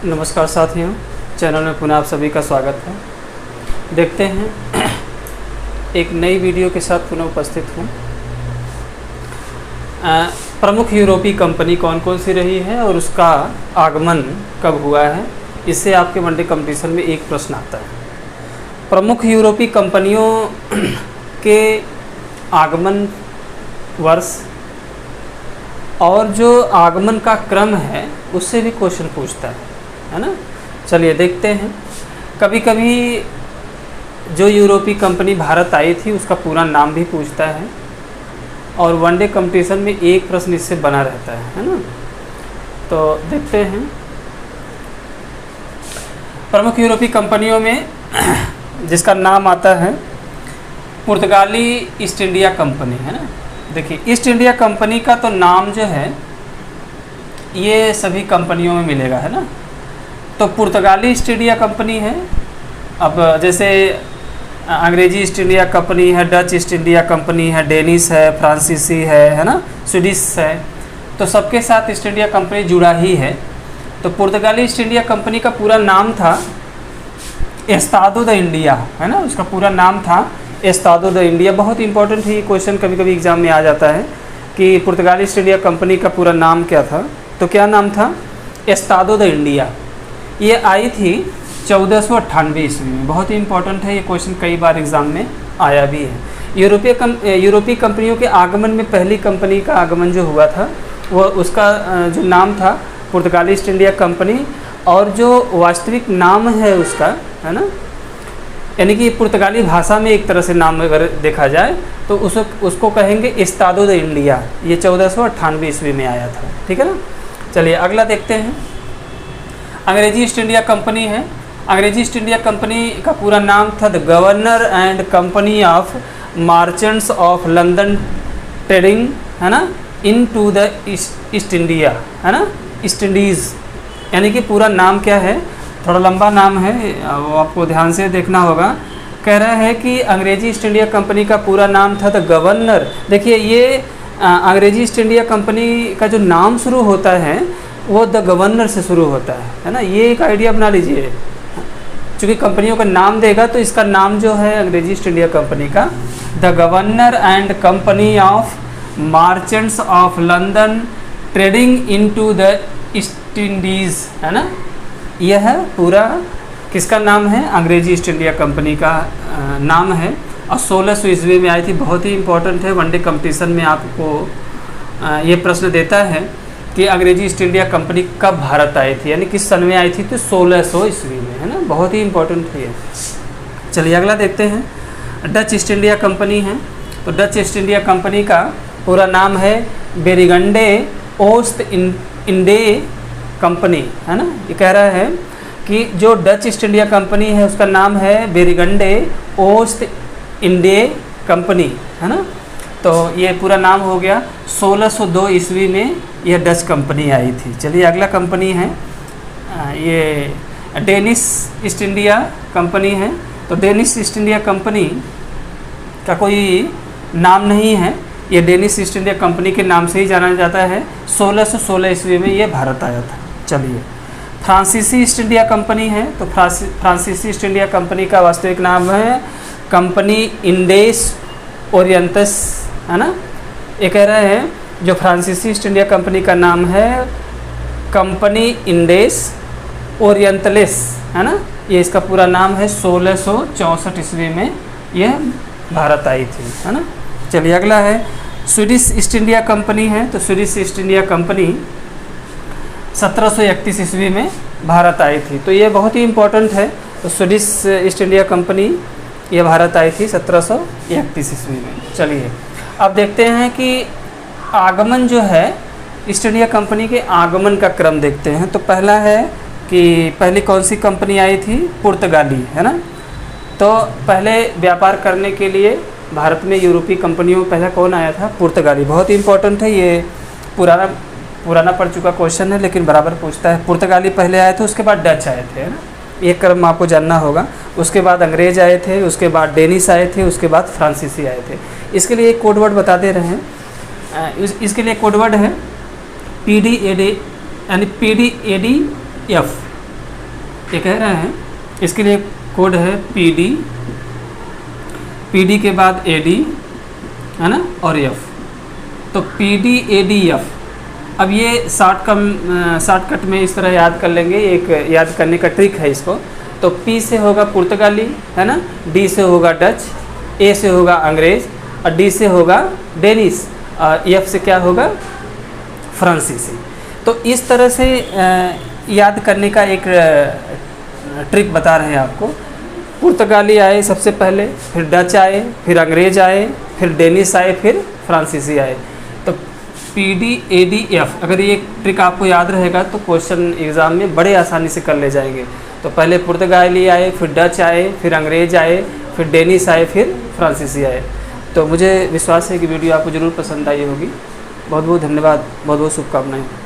नमस्कार साथियों, चैनल में पुनः आप सभी का स्वागत है। देखते हैं एक नई वीडियो के साथ पुनः उपस्थित हूँ। प्रमुख यूरोपीय कंपनी कौन कौन सी रही है और उसका आगमन कब हुआ है, इससे आपके वनडे कंपटीशन में एक प्रश्न आता है। प्रमुख यूरोपीय कंपनियों के आगमन वर्ष और जो आगमन का क्रम है उससे भी क्वेश्चन पूछता है ना। चलिए देखते हैं। कभी कभी जो यूरोपीय कंपनी भारत आई थी उसका पूरा नाम भी पूछता है और वनडे कंपटीशन में एक प्रश्न इससे बना रहता है ना। तो देखते हैं प्रमुख यूरोपीय कंपनियों में जिसका नाम आता है पुर्तगाली ईस्ट इंडिया कंपनी है ना। देखिए, ईस्ट इंडिया कंपनी का तो नाम जो है ये सभी कंपनियों में मिलेगा है ना। तो पुर्तगाली ईस्ट इंडिया कंपनी है। अब जैसे अंग्रेजी ईस्ट इंडिया कंपनी है, डच ईस्ट इंडिया कंपनी है, डेनिश है, फ्रांसीसी है ना, स्वीडिश है। तो सबके साथ ईस्ट इंडिया कंपनी जुड़ा ही है। तो पुर्तगाली ईस्ट इंडिया कंपनी का पूरा नाम था एस्तादो द इंडिया है ना। उसका पूरा नाम था एस्तादो द इंडिया। बहुत इंपॉर्टेंट है ये क्वेश्चन, कभी कभी एग्जाम में आ जाता है कि पुर्तगाली ईस्ट इंडिया कंपनी का पूरा नाम क्या था। तो क्या नाम था? Estado the India. ये आई थी 1498 ईस्वी में। बहुत ही इंपॉर्टेंट है ये क्वेश्चन, कई बार एग्जाम में आया भी है। यूरोपीय कंपनियों के आगमन में पहली कंपनी का आगमन जो हुआ था वो उसका जो नाम था पुर्तगाली ईस्ट इंडिया कंपनी, और जो वास्तविक नाम है उसका है ना, यानी कि पुर्तगाली भाषा में एक तरह से नाम अगर देखा जाए तो उसको कहेंगे एस्तादो द इंडिया। ये 1498 ईस्वी में आया था। ठीक है ना। चलिए अगला देखते हैं। अंग्रेजी ईस्ट इंडिया कंपनी है। अंग्रेजी ईस्ट इंडिया कंपनी का पूरा नाम था the governor and company of मार्चेंट्स of London trading है ना इन टू द ईस्ट इंडिया है ना, ईस्ट इंडीज़। यानी कि पूरा नाम क्या है, थोड़ा लंबा नाम है, वो आपको ध्यान से देखना होगा। कह रहा है कि अंग्रेजी ईस्ट इंडिया कंपनी का पूरा नाम था द गवर्नर। देखिए, ये अंग्रेजी ईस्ट इंडिया कंपनी का जो नाम शुरू होता है वो द गवर्नर से शुरू होता है ना। ये एक आइडिया बना लीजिए। चूँकि कंपनियों का नाम देगा तो इसका नाम जो है अंग्रेजी ईस्ट इंडिया कंपनी का the governor and company of मार्चेंट्स of London trading into the east Indies है ना। यह पूरा किसका नाम है? अंग्रेजी ईस्ट इंडिया कंपनी का नाम है और 1600 ईस्वी में आई थी। बहुत ही इंपॉर्टेंट है, वनडे कंपटीशन में आपको ये प्रश्न देता है कि अंग्रेजी ईस्ट इंडिया कंपनी कब भारत आई थी, यानी किस सन में आई थी। तो 1600 ईस्वी में है ना। बहुत ही इंपॉर्टेंट है ये। चलिए अगला देखते हैं। डच ईस्ट इंडिया कंपनी है। तो डच ईस्ट इंडिया कंपनी का पूरा नाम है बेरिगंडे ओस्ट इंडे कंपनी है ना। ये कह रहा है कि जो डच ईस्ट इंडिया कंपनी है उसका नाम है बेरिगंडे ओस्ट इंडे कंपनी है ना। तो ये पूरा नाम हो गया। 1602 ईस्वी में यह डच कंपनी आई थी। चलिए अगला कंपनी है ये डेनिश ईस्ट इंडिया कंपनी है। तो डेनिश ईस्ट इंडिया कंपनी का कोई नाम नहीं है, ये डेनिश ईस्ट इंडिया कंपनी के नाम से ही जाना जाता है। 1616 ईस्वी में ये भारत आया था। चलिए फ्रांसीसी ईस्ट इंडिया कंपनी है। तो फ्रांसीसी ईस्ट इंडिया कंपनी का वास्तविक नाम है कंपनी इंडेस ओरिएंटस है ना। ये कह रहे हैं जो फ्रांसीसी ईस्ट इंडिया कंपनी का नाम है कंपनी इंडेस ओरिएंटलिस है ना। ये इसका पूरा नाम है। 1664 ईस्वी में यह भारत आई थी है ना। चलिए अगला है स्वीडिश ईस्ट इंडिया कंपनी है। तो स्वीडिश ईस्ट इंडिया कंपनी 1731 ईस्वी में भारत आई थी। तो ये बहुत ही इम्पोर्टेंट है। तो स्वीडिश ईस्ट इंडिया कंपनी ये भारत आई थी 1731 ईस्वी में। चलिए अब देखते हैं कि आगमन जो है ईस्ट इंडिया कंपनी के आगमन का क्रम देखते हैं। तो पहला है कि पहली कौन सी कंपनी आई थी? पुर्तगाली है ना। तो पहले व्यापार करने के लिए भारत में यूरोपीय कंपनियों में पहला कौन आया था? पुर्तगाली। बहुत ही इंपॉर्टेंट है ये, पुराना पड़ चुका क्वेश्चन है लेकिन बराबर पूछता है। पुर्तगाली पहले आए थे, उसके बाद डच आए थे है ना। एक क्रम आपको जानना होगा। उसके बाद अंग्रेज आए थे, उसके बाद डेनिश आए थे, उसके बाद फ्रांसीसी आए थे। इसके लिए एक कोड वर्ड बता दे रहे हैं। इसके लिए कोड वर्ड है PDAD यानी PDADF ये कह रहे हैं इसके लिए कोड है पीडी, पीडी के बाद एडी है ना और एफ, तो पीडी एडी एफ। अब ये शॉर्टकट में इस तरह याद कर लेंगे, एक याद करने का ट्रिक है इसको। तो पी से होगा पुर्तगाली है ना, डी से होगा डच, ए से होगा अंग्रेज और डी से होगा डेनिश और एफ से क्या होगा फ्रांसीसी। तो इस तरह से याद करने का एक ट्रिक बता रहे हैं आपको। पुर्तगाली आए सबसे पहले, फिर डच आए, फिर अंग्रेज आए, फिर डेनिश आए, फिर फ्रांसीसी आए। तो P D A D F, अगर ये ट्रिक आपको याद रहेगा तो क्वेश्चन एग्ज़ाम में बड़े आसानी से कर ले जाएंगे। तो पहले पुर्तगाली आए, फिर डच आए, फिर अंग्रेज आए, फिर डेनिश आए, फिर फ्रांसीसी आए। तो मुझे विश्वास है कि वीडियो आपको ज़रूर पसंद आई होगी। बहुत बहुत धन्यवाद, बहुत बहुत शुभकामनाएं।